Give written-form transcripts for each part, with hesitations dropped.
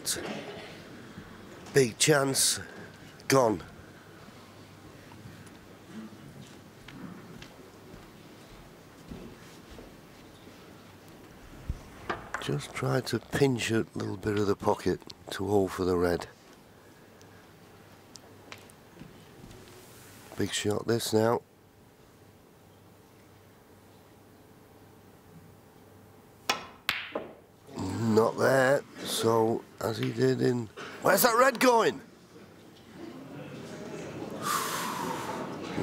shot. Big chance. Gone. Just try to pinch a little bit of the pocket to hold for the red. Big shot this now. Not there, so as he did in... Where's that red going?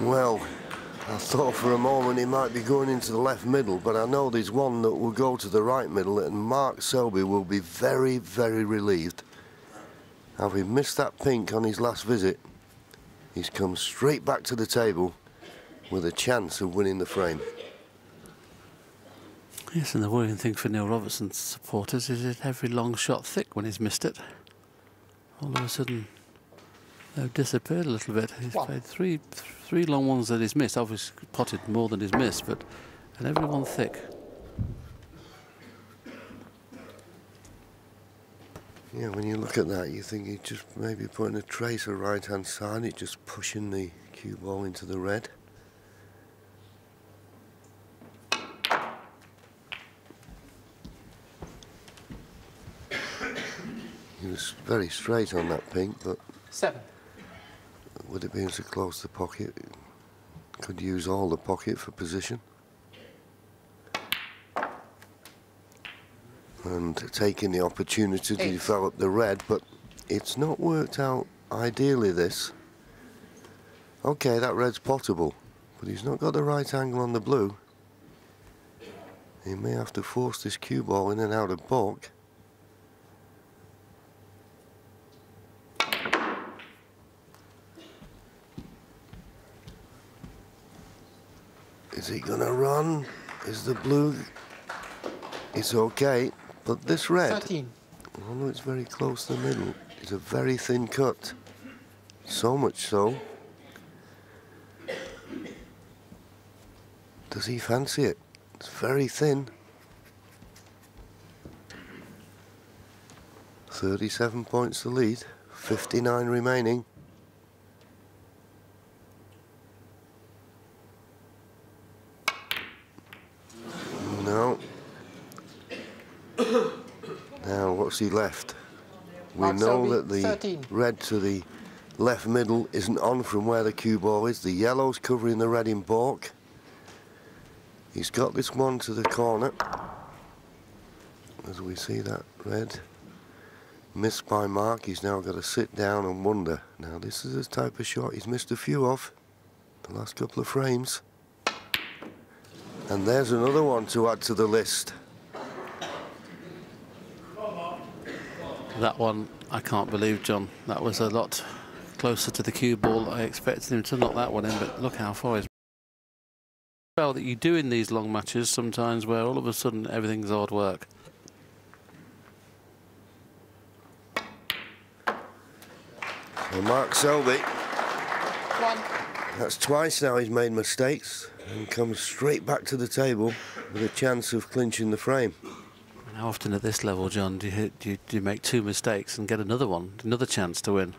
Well, I thought for a moment he might be going into the left middle, but I know there's one that will go to the right middle, and Mark Selby will be very, very relieved. Having missed that pink on his last visit, he's come straight back to the table with a chance of winning the frame. Yes, and the worrying thing for Neil Robertson's supporters is that every long shot thick when he's missed it. All of a sudden, they've disappeared a little bit. He's played three long ones that he's missed. Obviously potted more than he's missed, but and every one thick. Yeah, when you look at that, you think he's just maybe putting a tracer right-hand side, it's just pushing the cue ball into the red. He was very straight on that pink, but 7. with it being so close to the pocket, could use all the pocket for position. And taking the opportunity to develop the red, but it's not worked out ideally, this. Okay, that red's potable, but he's not got the right angle on the blue. He may have to force this cue ball in and out of balk. Is he gonna run? Is the blue... It's okay, but this red, 13. although it's very close to the middle, it's a very thin cut. So much so. Does he fancy it? It's very thin. 37 points to lead, 59 remaining. No. Now, what's he left? We know that the 13. red to the left middle isn't on from where the cue ball is. The yellow's covering the red in balk. He's got this one to the corner. As we see that red missed by Mark, he's now got to sit down and wonder. Now, this is the type of shot he's missed a few of the last couple of frames. And there's another one to add to the list. That one, I can't believe, John. That was a lot closer to the cue ball. I expected him to knock that one in, but look how far he's... Well, that you do in these long matches sometimes, where all of a sudden everything's hard work. So Mark Selby, 1. that's twice now he's made mistakes and comes straight back to the table with a chance of clinching the frame. And how often at this level, John, do you make 2 mistakes and get another one, another chance to win?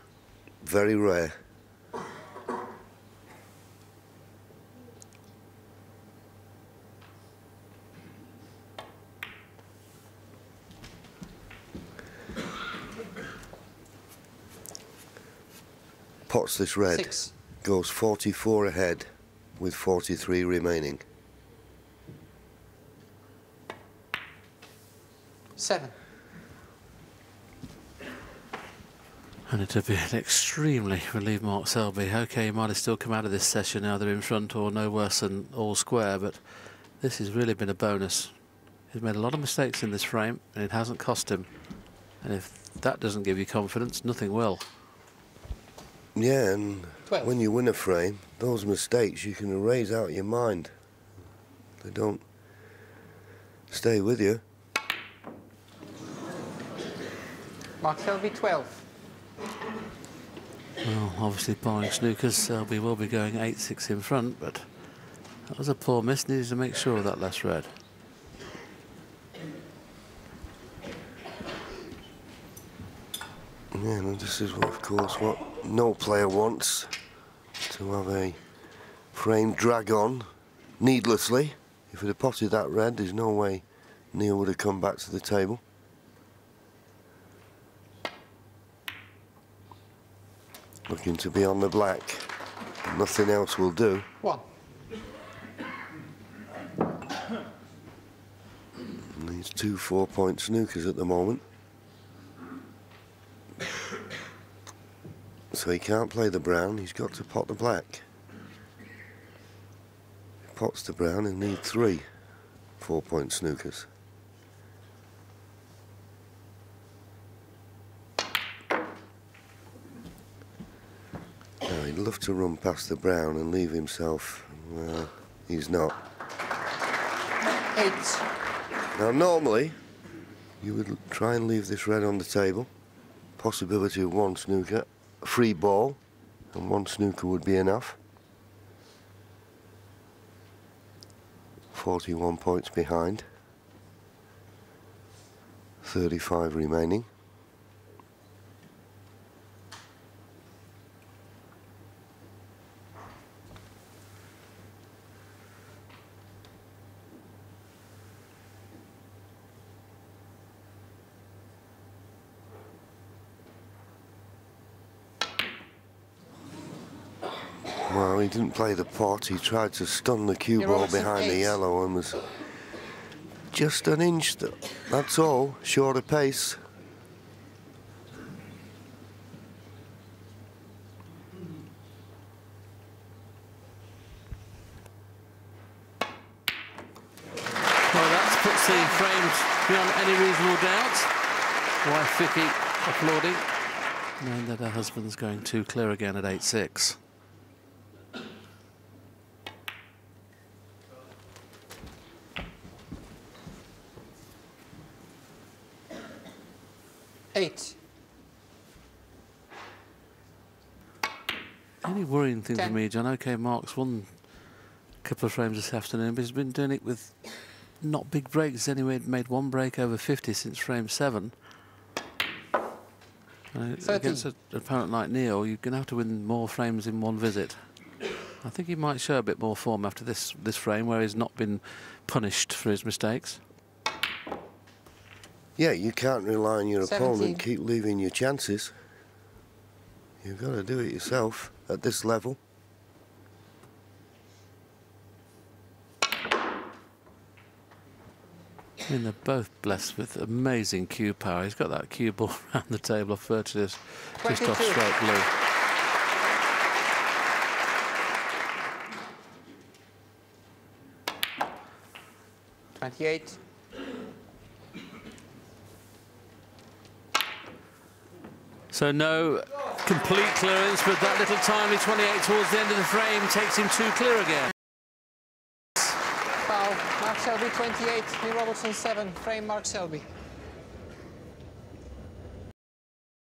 Very rare. Pots this red. 6. Goes 44 ahead with 43 remaining. 7. And it'll be an extremely relieved Mark Selby. OK, he might have still come out of this session either in front or no worse than all square, but this has really been a bonus. He's made a lot of mistakes in this frame, and it hasn't cost him. And if that doesn't give you confidence, nothing will. Yeah, and 12. when you win a frame, those mistakes you can erase out of your mind. They don't stay with you. Mark Selby, 12. Well, obviously, barring snookers, Selby will be going 8-6 in front, but that was a poor miss. Needs to make sure of that last red. Yeah, and this is, of course, what no player wants, to have a frame drag on needlessly. If he'd have potted that red, there's no way Neil would have come back to the table. Looking to be on the black. Nothing else will do. 1. And these 2 4-point snookers at the moment. So he can't play the brown, he's got to pot the black. If he pots the brown, he'll need 3 4-point snookers. Now he'd love to run past the brown and leave himself, he's not. 8. Now normally, you would try and leave this red on the table. Possibility of 1 snooker, a free ball, and 1 snooker would be enough. 41 points behind. 35 remaining. Well, he didn't play the pot. He tried to stun the cue ball behind the yellow and was just an inch, that's all, short of pace. Well, that puts the frames beyond any reasonable doubt. Wife Vicky applauding, knowing that her husband's going too clear again at 8-6. Any worrying thing 10. for me, John? OK, Mark's won a couple of frames this afternoon, but he's been doing it with not big breaks anyway. Made 1 break over 50 since frame 7. Against an opponent like Neil, you're going to have to win more frames in 1 visit. I think he might show a bit more form after this frame, where he's not been punished for his mistakes. Yeah, you can't rely on your 17. opponent, keep leaving your chances. You've got to do it yourself at this level. I mean, they're both blessed with amazing cue power. He's got that cue ball around the table off virtually just off straight blue. $28. So no complete clearance, but that little timely 28 towards the end of the frame takes him 2 clear again. Foul. Mark Selby 28, Robertson 7, frame Mark Selby.